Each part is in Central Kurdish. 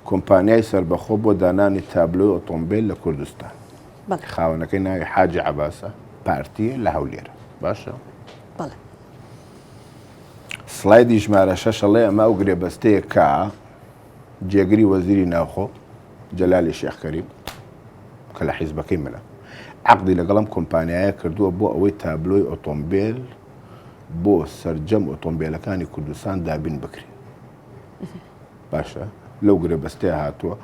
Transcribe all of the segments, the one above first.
کۆمپانیای سەربەخۆ بۆ دانانی تابلۆی ئۆتۆمبیل لە کوردستان. بەڵێ خاوەنەکەی ناوی حاجی عەباسە، پارتیە لە هەولێرە. باشە؟ بەڵێ سڵایدی ژمارە 6 ئەڵێ ئەمە ئەو گرێبەستەیە کە جێگری وەزیری ناوخۆ جەلالی شێخ کەریم کە لە حیزبەکەی منە عەقدی لەگەڵم کۆمپانیایە کردووە بۆ ئەوەی تابلۆی ئۆتۆمبیل بۆ سەرجەم ئۆتۆمبیلەکانی کوردستان دابین بکرێت. باشە لەو گرێبەستەیە هاتووە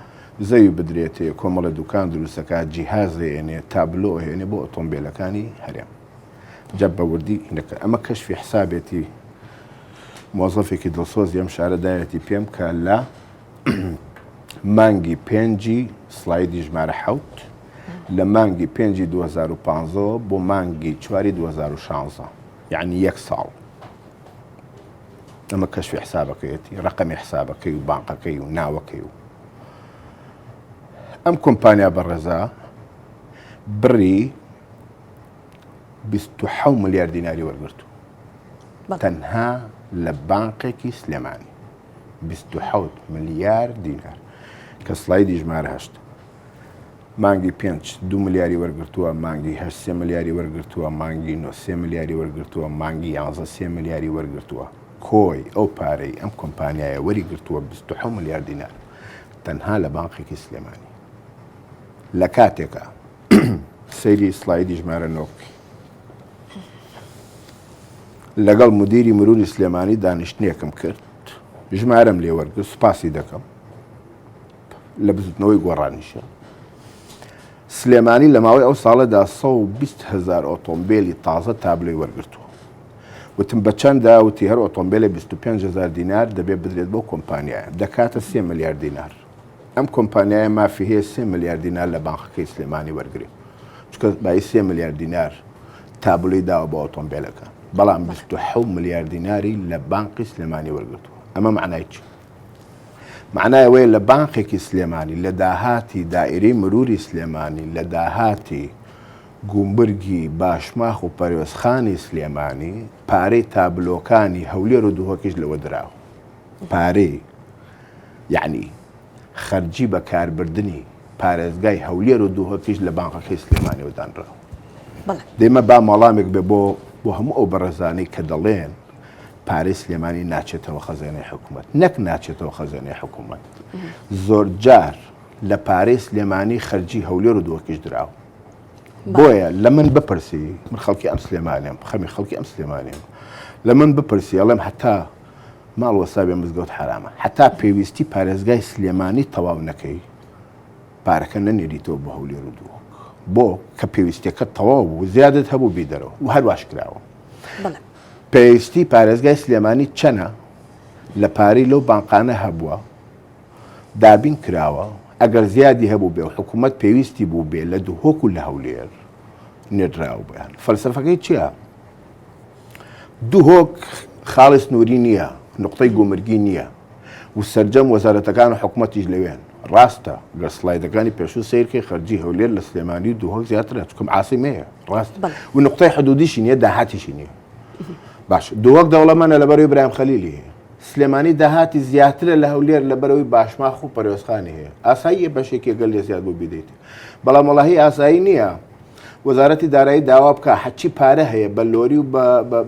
زەوی بدرێتێ کۆمەڵە دوکان دروستەکە جیهازێ هێنێ تابلۆ هێنێ بۆ ئۆتۆمبیلەکانی هەرێم. جەب بە وردی ئەمە کەشفی حسابێتی مۆزەفێکی دڵسۆزی ئەم شارەدایەتی پێم کە لە مانگی 5 سڵایدی ژمارە 7 لە مانگی 5 2015 بۆ مانگی 4 2016 یعنی 1 ساڵ. ئەمە کەشفی حسابەکەیەتی ڕقەمی حسابەکەی و بانقەکەی و ناوەکەی و ئەم کۆمپانیا بەڕێزا بڕی 27 ملیار دیناری وەرگرتو تەنها لە بانقێکی سلێمانی 27 ملیار دینار کە سڵایدی ژمارە 8 مانگی 5 2 ملیاری وەرگرتووە مانگی 8 3 ملیاری وەرگرتووە مانگی 9 3 ملیاری وەرگرتووە مانگی 11 3 ملیاری وەرگرتووە کۆی ئەو پارەی ئەم کۆمپانیایە وەریگرتووە 27 ملیار دینار تەنها لە بانقێکی سلێمانی. لە کاتێکە سەیری سڵایدی ژمارە 9 لەگەڵ مدیری مروری سلێمانی دانیشتنێکم کرد ژمارەم لێ وەرگرت سوپاسی دەکەم لە بزوتنەوەی گۆڕانیشە. سلێمانی لە ماوەی ئەو ساڵەدا 120,000 ئۆتۆمبیلی تازە تابلۆی وەرگرتووە. وتم بە چەنددا وتی هەر ئۆتۆمبیلە 25,000 دینار دەبێت بدرێت بۆ کۆمپانیایە دەکاتە 3 ملیار دینار. ئەم کۆمپانیایە مافی هەیە 3 ملیار دینار لە بانقەکەی سلێمانی وەرگرێت چکە بای 3 ملیار دینار تابلۆی داوە بۆ ئۆتۆمبیلەکە بەڵام 27 ملیار دیناری لە بانقی سلێمانی وەرگرتووە. ئەمە معنای چی؟ معنای ئەوەیە لە بانقێکی سلێمانی لە داهاتی دائیرەی مروری سلێمانی لە داهاتی گومبرگی باشماخ و پەروەزخانی سلێمانی پارەی تابلۆکانی هەولێر و دووهۆکیش لەوە دراوە. پارەی یعنی خەرجی بەکاربردنی پارێزگای هەولێر و دووهۆکیش لە بانقەکەی سلێمانی وەدانراوە. دێمە با مەڵامێک بێ بۆ هەموو ئەو بەڕێزانەی کە دەڵێن پارەی سلێمانی ناچێتەوە خەزانەی حکوومەت نەک ناچێتەوە خەزانەی حکوومەت زۆر جار لە پارەی سلێمانی خەرجی هەولێر و دووهۆکیش دراوە. بۆیە لە من بپرسی من خەڵکی ئەم سلێمانیم خەمی خەڵکی ئەم سلێمانیم لە من بپرسی ئەڵێم هەتا ماڵ وەسابێ مزگەوت حرامە هەتا پێویستی پارێزگای سلێمانی تەواو نەکەی پارەکە نەنێریتەوە بە هەولێر و دووهۆک بۆ کە پێویستیەکە تەواو بوو زیادت هەبوو بیدەرەوە و هەرواش کراوە. پێویستی پارێزگای سلێمانی چەنە لە پارەی لەو بانقانە هەبووە دابین کراوە ئەگەر زیادی هەبوو بێ و حکوومەت پێویستی بوو بێ لە دووهۆک و لە هەولێر نێردراوە بەیان. فەلسەفەکەی چییە؟ دووهۆک خاڵی سنووری نییە نقطەی گۆمرگی نییە و سەرجەم وەزارەتەکان و حکوومەتیش لەوێن. ڕاستە گەر سڵایدەکانی پێشوو سیرکەی خەرجی هەولێر لە سلێمانی و دووهۆک زیاترە چکم عاسیمەیە ڕاست و نقطەی حدودیشی نییە داهاتیشی نییە. باش دووهۆک دەوڵەمەندە لەبەرەوەی برایم خەلیلی هەیە سلێمانی داهاتی زیاترە لە هەولێر لەبەرەوەی باشماخ و پەروەزخانی هەیە ئاساییە بەشێکی گەل لێ زیاد بۆ بیدەیت بەڵام وەڵاهی ئاسایی نییە. وەزارەتی دارایی داوا بکە حەچی پارە هەیە بە لۆری و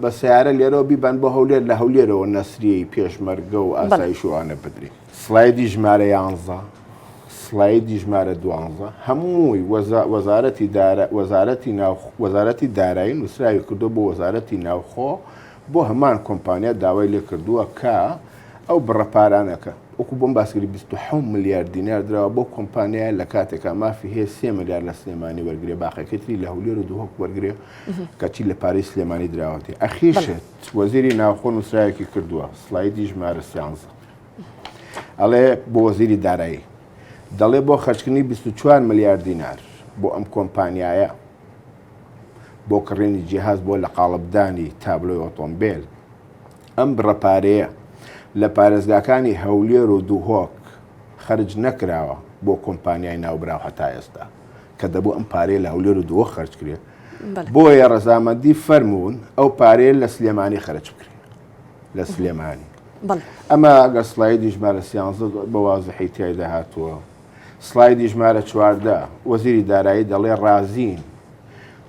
بە سیارە لێرەوە بیبان بۆ هەولێر لە هەولێرەوە نەسریەی پێشمەرگە و ئاسایشوانە بدرێت. سڵایدی ژمارە 11 سڵایدی ژمارە 12 هەمووی وەزارەتی دارایی نووسراوی کردو بۆ وەزارەتی ناوخۆ بۆ هەمان کۆمپانیا داوای لێ کردووە کە ئەو بڕەپارانەکە وەکو بۆم باسکردی 27 ملیار دینار درراوە بۆ کۆمپانیای لە کاتێکە مافی هەیە 3 ملیار لە سلێمانی وەرگێ باقەکەتری لە هەولێر و دووهۆک وەرگێ کەچی لە پارەی سلێمانی دراوەتی. ئەخیرشت وەزیری ناوخۆ نووسراوێکی کردووە سڵایدی ژمارە 13 ئەڵێ بۆ وەزیری دارایی دەڵێ بۆ خەرجکردنی 24 ملیار دینار بۆ ئەم کۆمپانیایە بۆ کڕێنی جیهاز بۆ لە قاڵبدانی تابلۆی ئۆتۆمبیل ئەم بڕەپارەیە لە پارێزگاکانی هەولێر و دووهۆک خەرج نەکراوە بۆ کۆمپانیای ناوبراو هەتا ئێستا کە دەبوو ئەم پارەیە لە هەولێر و دووهۆک خەرج کرێت بۆیە ڕەزامەندی فەرموون ئەو پارەیە لە سلێمانی خەرج بکرێت لە سلێمانی بەڵێ ئەمە ئەگەر سلایدی ژمارە 13 بە وازحی تایدا هاتووە. سلایدی ژمارە 14 وەزیری دارایی دەڵێ ڕازین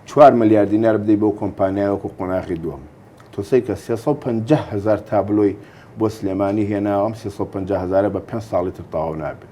4 ملیار دینار بدەی بۆ کۆمپانیایەوەکو قۆناغی دووەم. تۆسەی کە 350 هزار تابلۆی بۆ سلێمانی هێناوەم 350 هزارە بە 5 ساڵی تر تەواو نابێت.